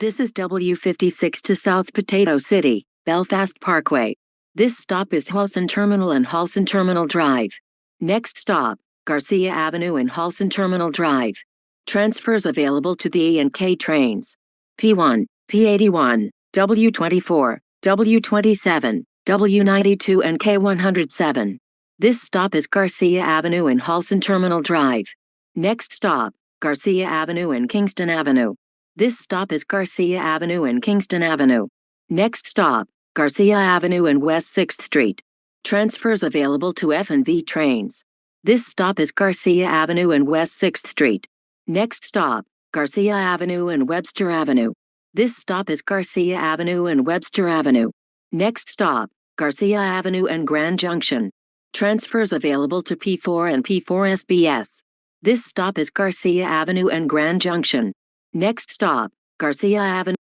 This is W56 to South Potato City, Belfast Parkway. This stop is Siclen Terminal and Siclen Terminal Drive. Next stop, Garcia Avenue and Siclen Terminal Drive. Transfers available to the E and K trains. P1, P81, W24, W27, W92 and K107. This stop is Garcia Avenue and Siclen Terminal Drive. Next stop, Garcia Avenue and Kingston Avenue. This stop is Garcia Avenue and Kingston Avenue. Next stop, Garcia Avenue and West 6th Street. Transfers available to F&V trains. This stop is Garcia Avenue and West 6th Street. Next stop, Garcia Avenue and Webster Avenue. This stop is Garcia Avenue and Webster Avenue. Next stop, Garcia Avenue and Grand Junction. Transfers available to P4 and P4 SBS. This stop is Garcia Avenue and Grand Junction. Next stop, Garcia Avenue.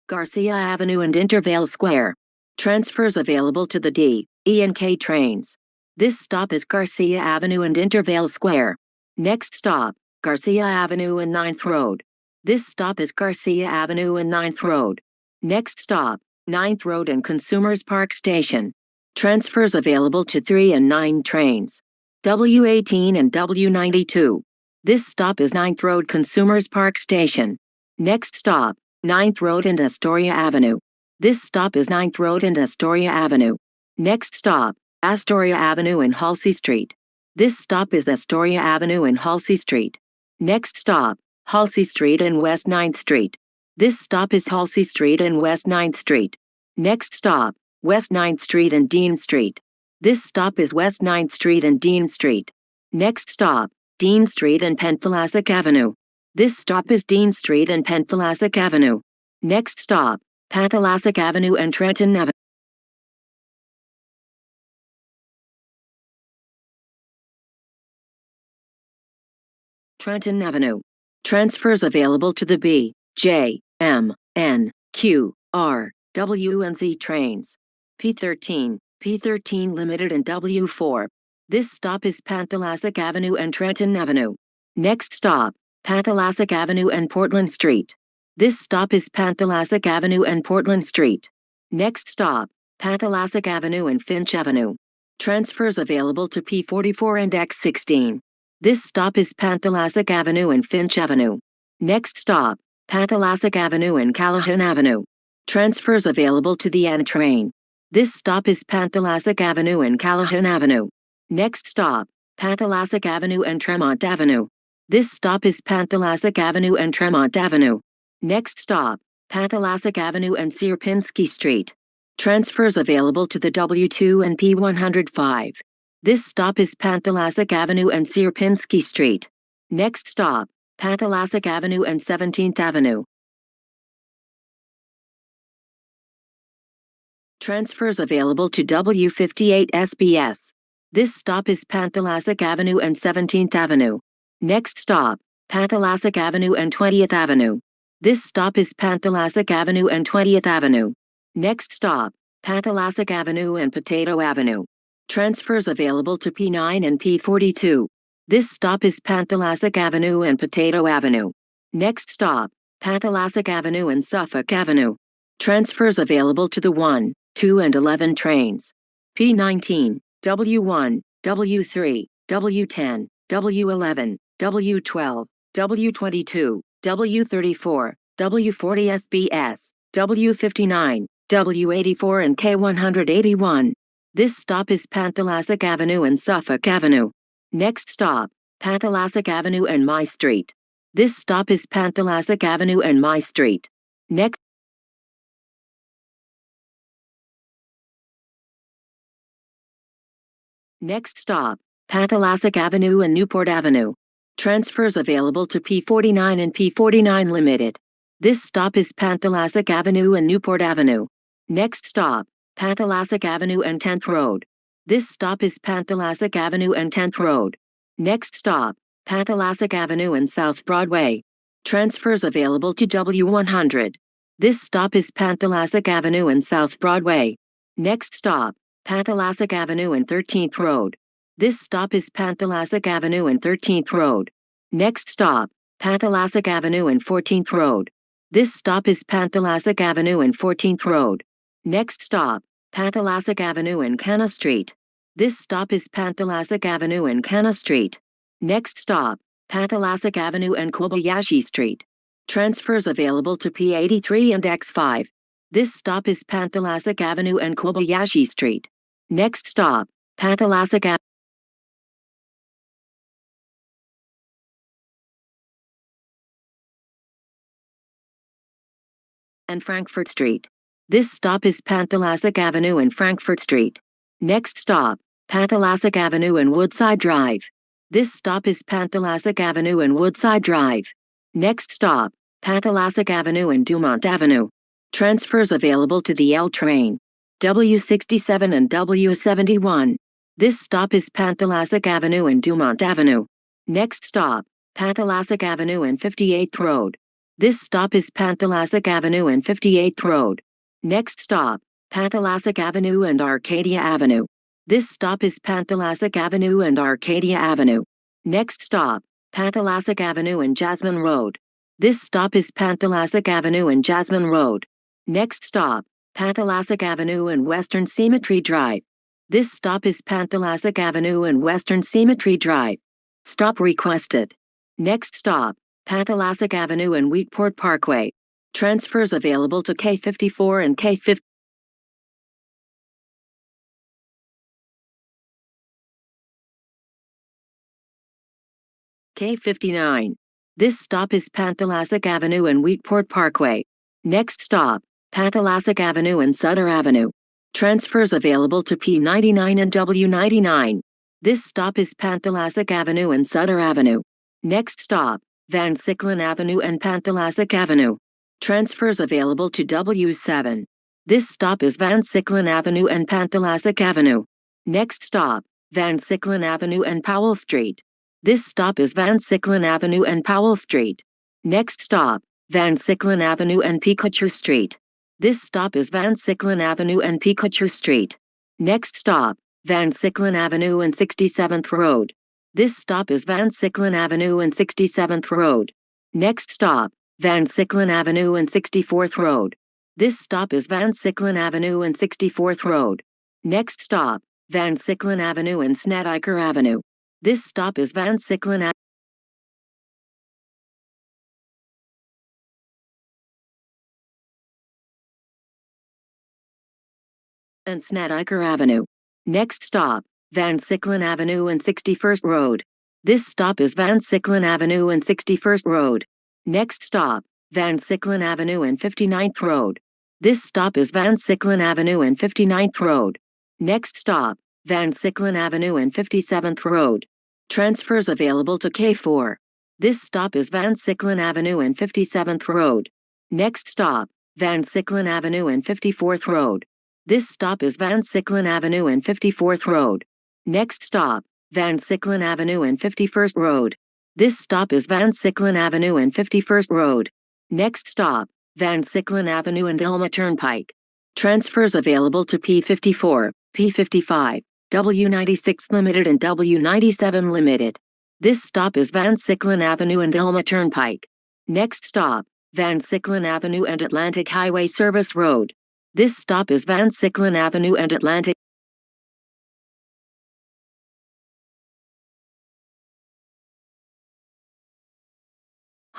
Garcia Avenue and Intervale Square. Transfers available to the D, E and K trains. This stop is Garcia Avenue and Intervale Square. Next stop, Garcia Avenue and 9th Road. This stop is Garcia Avenue and 9th Road. Next stop, 9th Road and Consumers Park Station. Transfers available to 3 and 9 trains. W18 and W92. This stop is 9th Road Consumers Park Station. Next stop, 9th Road and Astoria Avenue. This stop is 9th Road and Astoria Avenue. Next stop, Astoria Avenue and Halsey Street. This stop is Astoria Avenue and Halsey Street. Next stop, Halsey Street and West 9th Street. This stop is Halsey Street and West 9th Street. Next stop, West 9th Street and Dean Street. This stop is West 9th Street and Dean Street. Next stop, Dean Street and Panthalassic Avenue. This stop is Dean Street and Panthalassic Avenue. Next stop, Panthalassic Avenue and Trenton Avenue. Trenton Avenue. Transfers available to the B, J, M, N, Q, R, W and Z trains. P13, P13 Limited and W4. This stop is Panthalassic Avenue and Trenton Avenue. Next stop, Panthalassic Avenue and Portland Street. This stop is Panthalassic Avenue and Portland Street. Next stop, Panthalassic Avenue and Finch Avenue. Transfers available to P44 and X16. This stop is Panthalassic Avenue and Finch Avenue. Next stop, Panthalassic Avenue and Callahan Avenue. Transfers available to the N train. This stop is Panthalassic Avenue and Callahan Avenue. Next stop, Panthalassic Avenue and Tremont Avenue. This stop is Panthalassic Avenue and Tremont Avenue. Next stop, Panthalassic Avenue and Sierpinski Street. Transfers available to the W2 and P105. This stop is Panthalassic Avenue and Sierpinski Street. Next stop, Panthalassic Avenue and 17th Avenue. Transfers available to W58 SBS. This stop is Panthalassic Avenue and 17th Avenue. Next stop, Panthalassic Avenue and 20th Avenue. This stop is Panthalassic Avenue and 20th Avenue. Next stop, Panthalassic Avenue and Potato Avenue. Transfers available to P9 and P42. This stop is Panthalassic Avenue and Potato Avenue. Next stop, Panthalassic Avenue and Suffolk Avenue. Transfers available to the 1, 2 and 11 trains. P19, W1, W3, W10, W11, W12, W22, W34, W40 SBS, W59, W84 and K181. This stop is Panthalassic Avenue and Suffolk Avenue. Next stop, Panthalassic Avenue and My Street. This stop is Panthalassic Avenue and My Street. Next stop, Panthalassic Avenue and Newport Avenue. Transfers available to P49 and P49 Limited. This stop is Panthalassic Avenue and Newport Avenue. Next stop, Panthalassic Avenue and 10th Road. This stop is Panthalassic Avenue and 10th Road. Next stop, Panthalassic Avenue and South Broadway. Transfers available to W100. This stop is Panthalassic Avenue and South Broadway. Next stop, Panthalassic Avenue and 13th Road. This stop is Panthalassic Avenue and 13th Road. Next stop, Panthalassic Avenue and 14th Road. This stop is Panthalassic Avenue and 14th Road. Next stop, Panthalassic Avenue and Canna Street. This stop is Panthalassic Avenue and Canna Street. Next stop, Panthalassic Avenue and Kobayashi Street. Transfers available to P83 and X5. This stop is Panthalassic Avenue and Kobayashi Street. Next stop, Panthalassic Avenue and Frankfurt Street. This stop is Panthalassic Avenue and Frankfurt Street. Next stop, Panthalassic Avenue and Woodside Drive. This stop is Panthalassic Avenue and Woodside Drive. Next stop, Panthalassic Avenue and Dumont Avenue. Transfers available to the L train. W67 and W71. This stop is Panthalassic Avenue and Dumont Avenue. Next stop, Panthalassic Avenue and 58th Road. This stop is Panthalassic Avenue and 58th Road. Next stop, Panthalassic Avenue and Arcadia Avenue. This stop is Panthalassic Avenue and Arcadia Avenue. Next stop, Panthalassic Avenue and Jasmine Road. This stop is Panthalassic Avenue and Jasmine Road. Next stop, Panthalassic Avenue and Western Cemetery Drive. This stop is Panthalassic Avenue and Western Cemetery Drive. Stop requested. Next stop, Panthalassic Avenue and Wheatport Parkway. Transfers available to K54 and K50. K59. This stop is Panthalassic Avenue and Wheatport Parkway. Next stop, Panthalassic Avenue and Sutter Avenue. Transfers available to P99 and W99. This stop is Panthalassic Avenue and Sutter Avenue. Next stop, Van Siclen Avenue and Panthalassic Avenue. Transfers available to W7. This stop is Van Siclen Avenue and Panthalassic Avenue. Next stop, Van Siclen Avenue and Powell Street. This stop is Van Siclen Avenue and Powell Street. Next stop, Van Siclen Avenue and Picoture Street. This stop is Van Siclen Avenue and Picoture Street. Next stop, Van Siclen Avenue and 67th Road. This stop is Van Siclen Avenue and 67th Road. Next stop, Van Siclen Avenue and 64th Road. This stop is Van Siclen Avenue and 64th Road. Next stop, Van Siclen Avenue and Snedeker Avenue. This stop is Van Siclen Avenue and Snedeker Avenue. Next stop, Van Siclen Avenue and 61st Road. This stop is Van Siclen Avenue and 61st Road. Next stop, Van Siclen Avenue and 59th Road. This stop is Van Siclen Avenue and 59th Road. Next stop, Van Siclen Avenue and 57th Road. Transfers available to K4. This stop is Van Siclen Avenue and 57th Road. Next stop, Van Siclen Avenue and 54th Road. This stop is Van Siclen Avenue and 54th Road. Next stop, Van Siclen Avenue and 51st Road. This stop is Van Siclen Avenue and 51st Road. Next stop, Van Siclen Avenue and Elma Turnpike. Transfers available to P54, P55, W96 Limited and W97 Limited. This stop is Van Siclen Avenue and Elma Turnpike. Next stop, Van Siclen Avenue and Atlantic Highway Service Road. This stop is Van Siclen Avenue and Atlantic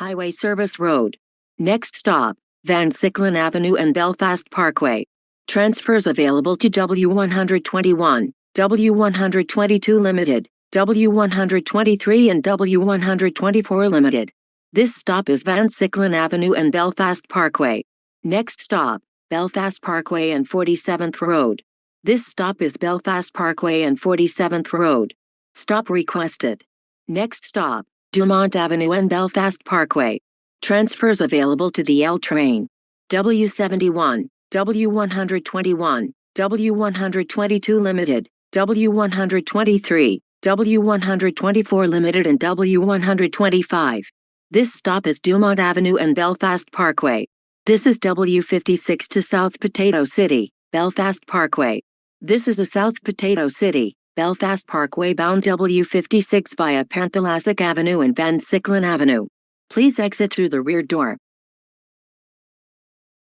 Highway Service Road. Next stop, Van Siclen Avenue and Belfast Parkway. Transfers available to W121, W122 Limited, W123 and W124 Limited. This stop is Van Siclen Avenue and Belfast Parkway. Next stop, Belfast Parkway and 47th Road. This stop is Belfast Parkway and 47th Road. Stop requested. Next stop, Dumont Avenue and Belfast Parkway. Transfers available to the L train. W71, W121, W122 Limited, W123, W124 Limited and W125. This stop is Dumont Avenue and Belfast Parkway. This is W56 to South Potato City, Belfast Parkway. This is a South Potato City, Belfast Parkway bound W56 via Panthalassic Avenue and Van Siclen Avenue. Please exit through the rear door.